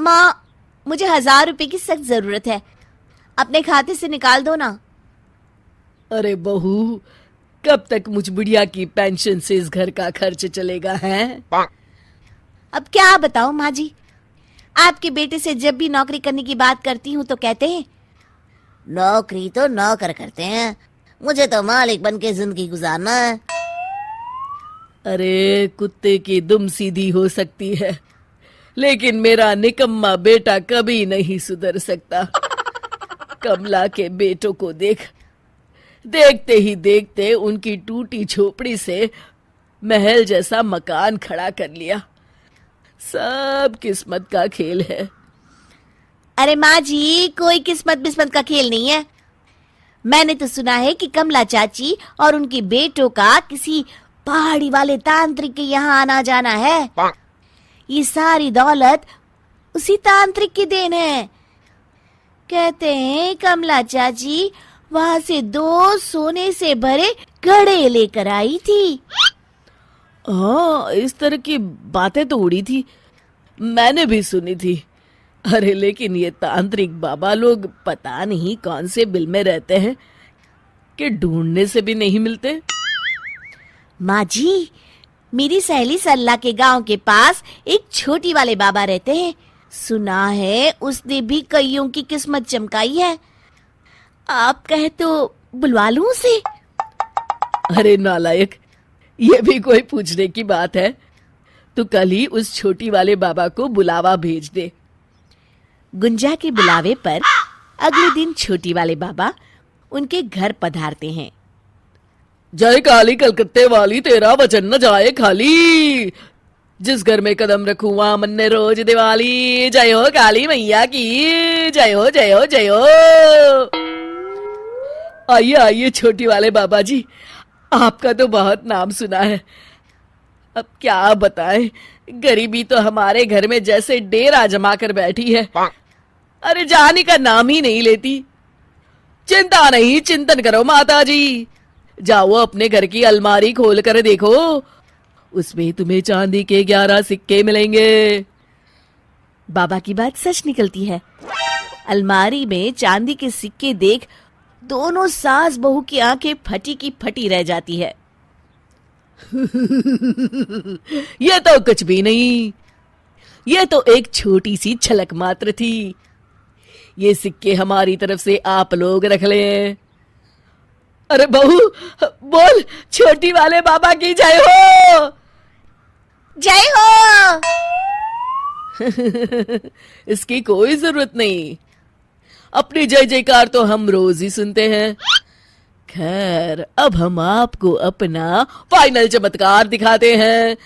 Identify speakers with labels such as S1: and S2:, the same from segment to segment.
S1: माँ, मुझे 1000 रुपए की सख्त जरूरत है, अपने खाते से निकाल दो ना।
S2: अरे बहू, कब तक मुझ बुढ़िया की पेंशन से इस घर का खर्च चलेगा है?
S1: अब क्या बताऊं माँ जी, आपके बेटे से जब भी नौकरी करने की बात करती हूँ तो कहते हैं नौकरी तो नौकर करते हैं, मुझे तो मालिक बन के जिंदगी गुजारना है।
S2: अरे कुत्ते की दुम सीधी हो सकती है, लेकिन मेरा निकम्मा बेटा कभी नहीं सुधर सकता। कमला के बेटों को देख, देखते ही देखते उनकी टूटी झोपड़ी से महल जैसा मकान खड़ा कर लिया। सब किस्मत का खेल है।
S1: अरे माँ जी, कोई किस्मत बिस्मत का खेल नहीं है। मैंने तो सुना है कि कमला चाची और उनके बेटों का किसी पहाड़ी वाले तांत्रिक के यहाँ आना जाना है। ये सारी दौलत उसी तांत्रिक की देन है। कहते हैं कमला चाची वहां से 2 सोने से भरे घड़े लेकर आई थी।
S2: हाँ, इस तरह की बातें तो उड़ी थी, मैंने भी सुनी थी। अरे लेकिन ये तांत्रिक बाबा लोग पता नहीं कौन से बिल में रहते हैं कि ढूंढने से भी नहीं मिलते।
S1: माँ जी, मेरी सहेली सरला के गांव के पास एक छोटी वाले बाबा रहते हैं। सुना है उसने भी कईयों की किस्मत चमकाई है। आप कहे तो बुलवा लूं उसे?
S2: अरे नालायक, ये भी कोई पूछने की बात है? तू कल ही उस छोटी वाले बाबा को बुलावा भेज दे।
S1: गुंजा के बुलावे पर अगले दिन छोटी वाले बाबा उनके घर पधारते हैं।
S2: जय काली कलकत्ते वाली, तेरा वचन न जाए खाली। जिस घर में कदम रखूं वहां मन्ने रोज दिवाली। जय हो काली मैया की, जय हो जय हो जय हो। आइए आइए छोटी वाले बाबा जी, आपका तो बहुत नाम सुना है। अब क्या बताएं, गरीबी तो हमारे घर में जैसे डेरा जमा कर बैठी है। अरे जाने का नाम ही नहीं लेती। चिंता नहीं, चिंतन करो माता जी। जाओ अपने घर की अलमारी खोल कर देखो, उसमें तुम्हें चांदी के 11 सिक्के मिलेंगे।
S1: बाबा की बात सच निकलती है। अलमारी में चांदी के सिक्के देख दोनों सास बहू की आंखें फटी की फटी रह जाती है।
S2: ये तो कुछ भी नहीं, ये तो एक छोटी सी छलक मात्र थी। ये सिक्के हमारी तरफ से आप लोग रख लें। अरे बहू बोल, छोटी वाले बाबा की जय हो।
S1: जय हो।
S2: इसकी कोई जरूरत नहीं, अपनी जय जयकार तो हम रोज ही सुनते हैं। खैर, अब हम आपको अपना फाइनल चमत्कार दिखाते हैं।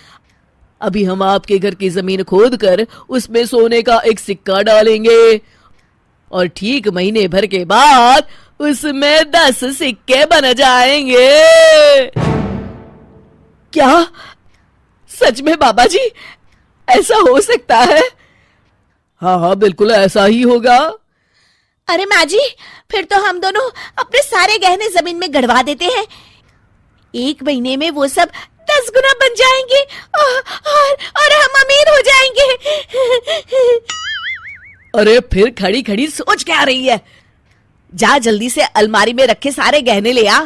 S2: अभी हम आपके घर की जमीन खोद कर उसमें सोने का एक सिक्का डालेंगे और ठीक महीने भर के बाद उसमें 10 सिक्के बन जाएंगे। क्या सच में बाबा जी, ऐसा हो सकता है? हाँ हाँ, बिल्कुल ऐसा ही होगा।
S1: अरे माँ जी, फिर तो हम दोनों अपने सारे गहने जमीन में गड़वा देते हैं। 1 महीने में वो सब 10 गुना बन जाएंगे और हम अमीर हो जाएंगे।
S2: अरे फिर खड़ी खड़ी सोच क्या रही है?
S1: जा जल्दी से अलमारी में रखे सारे गहने ले आ।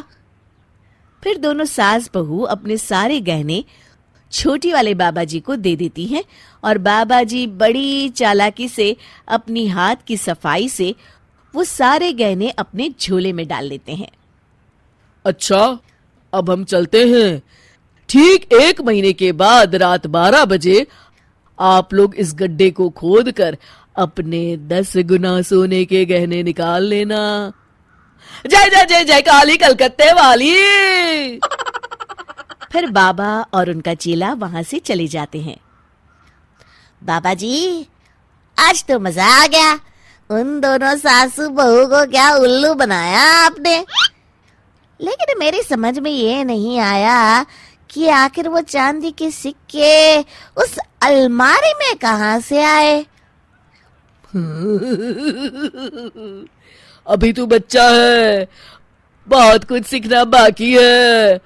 S1: फिर दोनों सास बहू अपने सारे गहने छोटी वाले बाबा जी को दे देती हैं और बाबा जी बड़ी चालाकी से अपनी हाथ की सफाई से वो सारे गहने अपने झोले में डाल लेते हैं।
S2: अच्छा, अब हम चलते हैं। ठीक 1 महीने के बाद रात 12 बजे आप लोग इस गड्ढे को खोद कर अपने 10 गुना सोने के गहने निकाल लेना। जय जय जय जय काली कलकत्ते वाली।
S1: फिर बाबा और उनका चेला वहां से चले जाते हैं। बाबा जी, आज तो मजा आ गया। उन दोनों सासू बहू को क्या उल्लू बनाया आपने। लेकिन मेरी समझ में ये नहीं आया कि आखिर वो चांदी के सिक्के उस अलमारी में कहां से आए।
S2: अभी तू बच्चा है, बहुत कुछ सीखना बाकी है।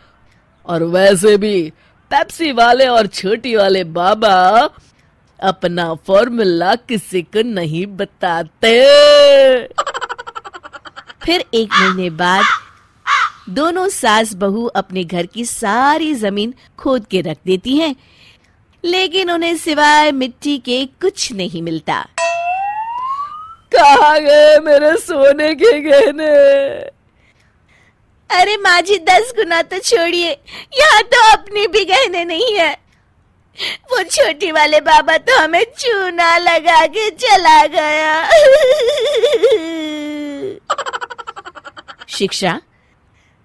S2: और वैसे भी पेप्सी वाले और छोटी वाले बाबा अपना फॉर्मूला किसी को नहीं बताते।
S1: फिर 1 महीने बाद दोनों सास बहू अपने घर की सारी जमीन खोद के रख देती हैं, लेकिन उन्हें सिवाय मिट्टी के कुछ नहीं मिलता।
S2: कहाँ गए मेरे सोने के गहने?
S1: अरे माँ जी 10 गुना तो छोड़िए, यहाँ तो अपने भी गहने नहीं है। वो छोटी वाले बाबा तो हमें चूना लगा के चला गया। शिक्षा,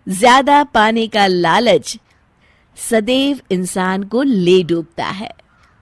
S1: ज्यादा पाने का लालच सदैव इंसान को ले डूबता है।